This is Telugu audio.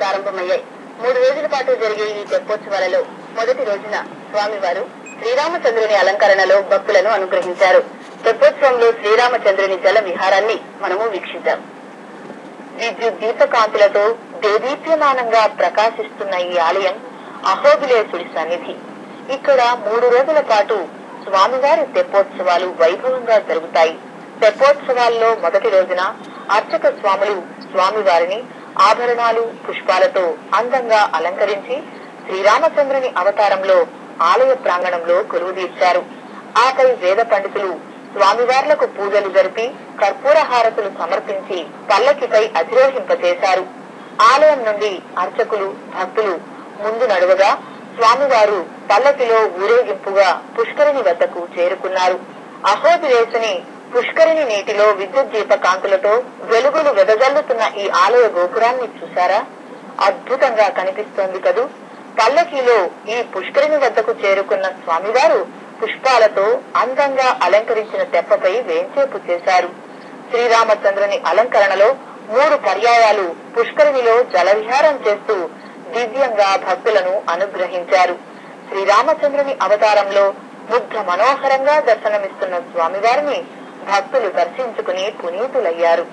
ప్రారంభమయ్యాయి. 3 రోజుల పాటు జరిగే ఈ తెప్పోత్సవాలలో మొదటి రోజున స్వామివారు శ్రీరామచంద్రుని అలంకరణలో భక్తులను అనుగ్రహించారు. తెప్పోత్సవంలో శ్రీరామచంద్రుని జల విహారాన్ని మనము వీక్షిద్దాం. విద్యుత్ దీపకాంతులతో దేదీప్యమానంగా ప్రకాశిస్తున్న ఈ ఆలయం అహోబిలేశుడి సన్నిధి. ఇక్కడ 3 రోజుల పాటు స్వామివారి తెప్పోత్సవాలు వైభవంగా జరుగుతాయి. తెప్పోత్సవాల్లో మొదటి రోజున అర్చక స్వాములు స్వామివారిని ఆభరణాలు, పుష్పాలతో అందంగా అలంకరించి శ్రీరామచంద్రుని అవతారంలో ఆలయ ప్రాంగణంలో కొలువుదీర్చారు. ఆపై వేద పండితులు స్వామివార్లకు పూజలు జరిపి కర్పూర హారతులు సమర్పించి పల్లకిపై అధిరోహింపచేశారు. ఆలయం నుండి అర్చకులు, భక్తులు ముందు నడువగా స్వామివారు పల్లకిలో ఊరేగింపుగా పుష్కరిణి వద్దకు చేరుకున్నారు. అహోబిలేశుని పుష్కరిణి నీటిలో విద్యుత్ దీప కాంతులతో వెలుగులు వెదజల్లుతున్న ఈ ఆలయ గోపురాన్ని చూశారా? అద్భుతంగా కనిపిస్తోంది కదూ. పల్లకిలో ఈ పుష్కరిణి వద్దకు చేరుకున్న స్వామివారు పుష్పాలతో అందంగా అలంకరించిన తెప్పపై వేంచేపు చేశారు. శ్రీరామచంద్రుని అలంకరణలో 3 పర్యాయాలు పుష్కరిణిలో జలవిహారం చేస్తూ దివ్యంగా భక్తులను అనుగ్రహించారు. శ్రీరామచంద్రుని అవతారంలో ముగ్ధ మనోహరంగా దర్శనమిస్తున్న స్వామివారిని భక్తులు దర్శించుకుని పునీతులయ్యారు.